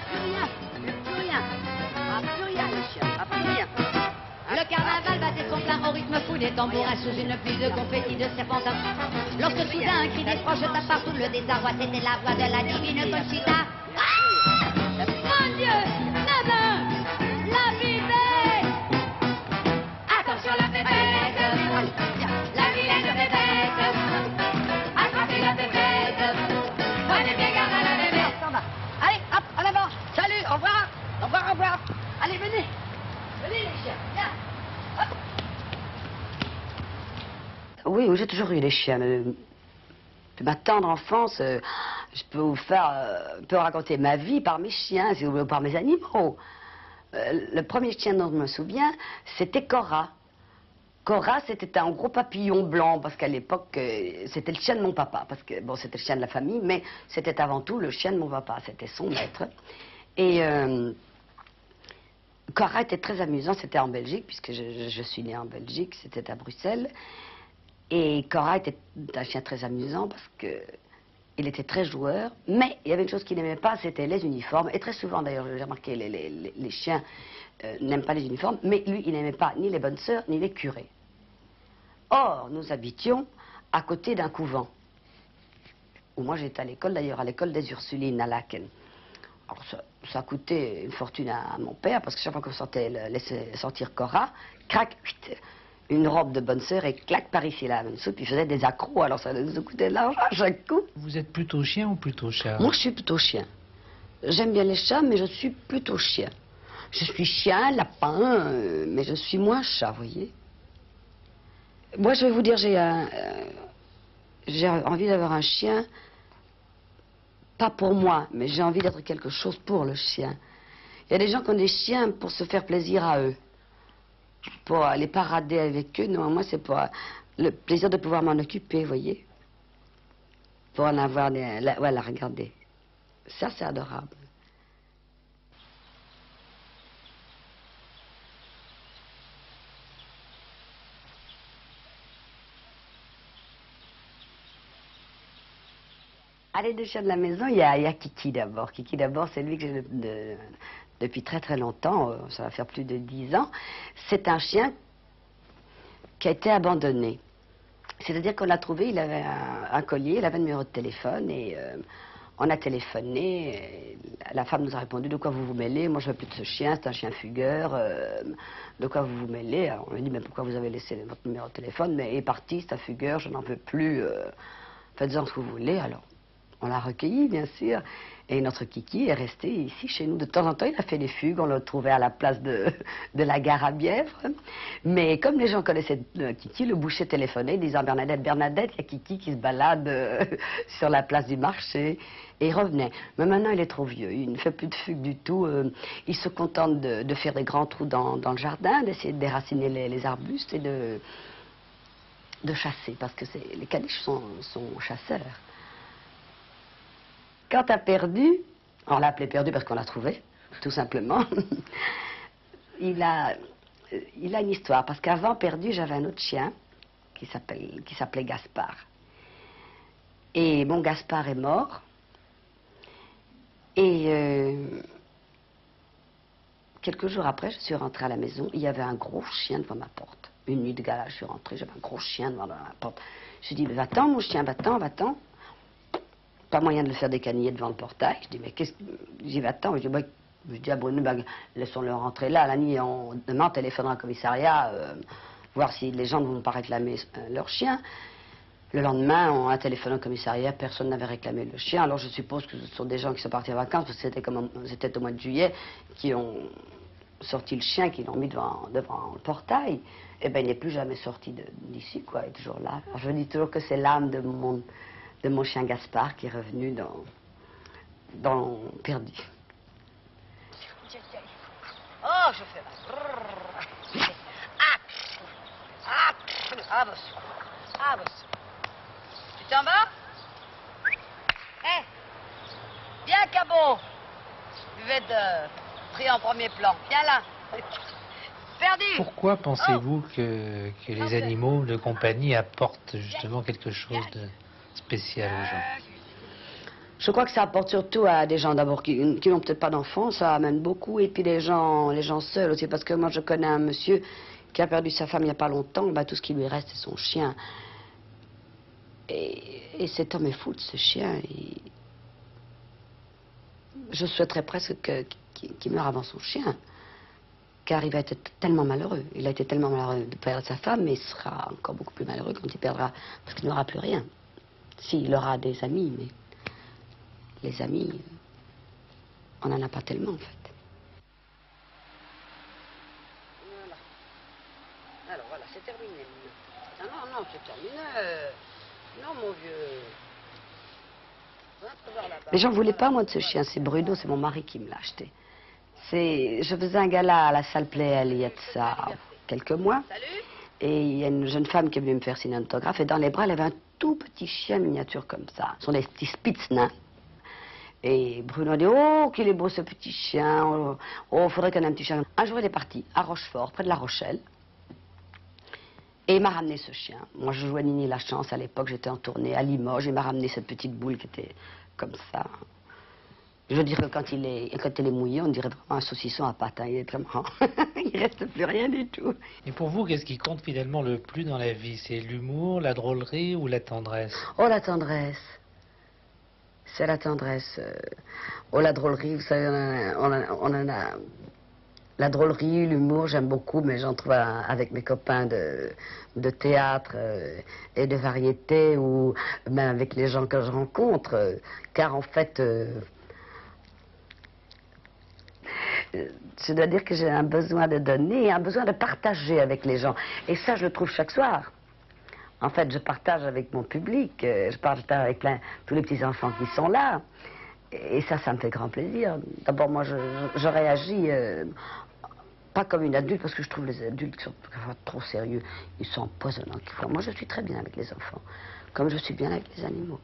plus rien. Plus rien. Plus rien, les chiens. Plus rien. Le carnaval battait son plein au rythme fou des tambourins sous une pluie de confettis de serpentins. Lorsque soudain un cri d'effroi jeta partout le désarroi, c'était la voix de la divine Conchita. Ah! Mon Dieu! La main! La vivette! Attention la pépette! La vilaine pépette! Attrapez la pépette! Prenez bien garde à la bébête! Allez, hop, en avant! Salut, au revoir! Au revoir, au revoir! Allez, venez! Venez les chiens, viens! Oui, oui, j'ai toujours eu des chiens. De ma tendre enfance, je peux vous raconter ma vie par mes chiens, si vous voulez, ou par mes animaux. Le premier chien dont je me souviens, c'était Cora. Cora, c'était un gros papillon blanc, parce qu'à l'époque, c'était le chien de mon papa. Parce que, bon, c'était le chien de la famille, mais c'était avant tout le chien de mon papa. C'était son maître. Et Cora était très amusant. C'était en Belgique, puisque je suis née en Belgique. C'était à Bruxelles. Et Cora était un chien très amusant parce que il était très joueur, mais il y avait une chose qu'il n'aimait pas, c'était les uniformes. Et très souvent, d'ailleurs, j'ai remarqué, les chiens n'aiment pas les uniformes, mais lui, il n'aimait pas ni les bonnes sœurs, ni les curés. Or, nous habitions à côté d'un couvent, où moi j'étais à l'école, d'ailleurs, à l'école des Ursulines, à Laken. Alors, ça coûtait une fortune à mon père, parce que chaque fois qu'on laissait sortir Cora, crac, une robe de bonne sœur et claque par ici là, une soupe, il faisait des accros, alors ça nous coûtait de l'argent à chaque coup. Vous êtes plutôt chien ou plutôt chat? Moi je suis plutôt chien. J'aime bien les chats, mais je suis plutôt chien. Je suis chien, lapin, mais je suis moins chat, vous voyez. Moi je vais vous dire, j'ai envie d'avoir un chien, pas pour moi, mais j'ai envie d'être quelque chose pour le chien. Il y a des gens qui ont des chiens pour se faire plaisir à eux. Pour aller parader avec eux, non, moi c'est pour le plaisir de pouvoir m'en occuper, vous voyez. Pour en avoir des... Voilà, regardez. Ça, c'est adorable. Allez, des chiens de la maison, il y a Kiki d'abord. Kiki d'abord, c'est lui que j'ai depuis très très longtemps, ça va faire plus de 10 ans. C'est un chien qui a été abandonné. C'est-à-dire qu'on l'a trouvé, il avait un collier, il avait un numéro de téléphone et on a téléphoné. Et la femme nous a répondu: de quoi vous vous mêlez? Moi je veux plus de ce chien, c'est un chien fugueur. De quoi vous vous mêlez? Alors on lui a dit: mais pourquoi vous avez laissé votre numéro de téléphone? Mais il est parti, c'est un fugueur, je n'en veux plus. Faites-en ce que vous voulez. Alors on l'a recueilli, bien sûr. Et notre Kiki est resté ici chez nous. De temps en temps, il a fait des fugues. On l'a trouvé à la place de la gare à Bièvre. Mais comme les gens connaissaient Kiki, le boucher téléphonait disant: Bernadette, Bernadette, il y a Kiki qui se balade sur la place du marché. Et il revenait. Mais maintenant, il est trop vieux. Il ne fait plus de fugues du tout. Il se contente de faire des grands trous dans le jardin, d'essayer de déraciner les arbustes et de chasser. Parce que les caniches sont chasseurs. Quand t'as perdu, on l'a appelé Perdu parce qu'on l'a trouvé, tout simplement. Il a une histoire, parce qu'avant Perdu, j'avais un autre chien qui s'appelait Gaspard. Et mon Gaspard est mort. Et quelques jours après, je suis rentrée à la maison, il y avait un gros chien devant ma porte. Une nuit de gala, je suis rentrée, j'avais un gros chien devant ma porte. Je lui ai dit: va-t'en mon chien, va-t'en, va-t'en. Pas moyen de le faire décaniller devant le portail. Je dis: mais qu'est-ce que... J'y va-t'en. Je dis à Bruno: laissons-le rentrer là. La nuit, demain, on téléphonera au commissariat, voir si les gens ne vont pas réclamer leur chien. Le lendemain, on a téléphoné au commissariat, personne n'avait réclamé le chien. Alors je suppose que ce sont des gens qui sont partis en vacances, parce que c'était au mois de juillet, qui ont sorti le chien, qui l'ont mis devant le portail. Et bien, il n'est plus jamais sorti d'ici, quoi. Il est toujours là. Alors, je dis toujours que c'est l'âme de mon chien Gaspard qui est revenu dans Perdu. Oh, je fais mal. Ah, bah, tu t'en vas? Eh, viens, Cabot. Buvette pris en premier plan. Viens là. Perdu. Pourquoi pensez-vous que les animaux de compagnie apportent justement quelque chose de spécial aux gens? Je crois que ça apporte surtout à des gens d'abord qui n'ont peut-être pas d'enfants, ça amène beaucoup, et puis les gens seuls aussi, parce que moi je connais un monsieur qui a perdu sa femme il n'y a pas longtemps, bah, tout ce qui lui reste c'est son chien. Et cet homme est fou de ce chien. Je souhaiterais presque qu'il meure avant son chien, car il va être tellement malheureux. Il a été tellement malheureux de perdre sa femme, mais il sera encore beaucoup plus malheureux quand il perdra, parce qu'il n'aura plus rien. Si, il aura des amis, mais les amis, on n'en a pas tellement en fait. Voilà. Alors voilà, c'est terminé. Ah non, non, c'est terminé. Non, mon vieux. Les gens ne voulaient pas, moi, de ce chien. C'est Bruno, c'est mon mari qui me l'a acheté. Je faisais un gala à la salle Pléel il y a de ça quelques mois. Et il y a une jeune femme qui est venue me faire signer un autographe. Et dans les bras, elle avait un tout petit chien miniature comme ça. Ce sont des petits spitz nains. Et Bruno a dit, oh, qu'il est beau ce petit chien. Oh, faudrait qu'on ait un petit chien. Un jour, il est parti à Rochefort, près de La Rochelle. Et il m'a ramené ce chien. Moi, je jouais Nini la Chance à l'époque, j'étais en tournée à Limoges. Il m'a ramené cette petite boule qui était comme ça. Je veux dire que quand il est mouillé, on dirait vraiment un saucisson à pâte. Hein. Il est vraiment... il reste plus rien du tout. Et pour vous, qu'est-ce qui compte finalement le plus dans la vie? C'est l'humour, la drôlerie ou la tendresse? Oh, la tendresse. C'est la tendresse. Oh, la drôlerie, vous savez, on en a... La drôlerie, l'humour, j'aime beaucoup, mais j'en trouve avec mes copains de théâtre et de variété, ou même avec les gens que je rencontre, car en fait, je dois dire que j'ai un besoin de donner, un besoin de partager avec les gens. Et ça, je le trouve chaque soir. En fait, je partage avec mon public, je partage avec tous les petits-enfants qui sont là. Et ça me fait grand plaisir. D'abord, moi, je réagis... pas comme une adulte, parce que je trouve les adultes qui sont trop sérieux, ils sont empoisonnants. Moi, je suis très bien avec les enfants, comme je suis bien avec les animaux.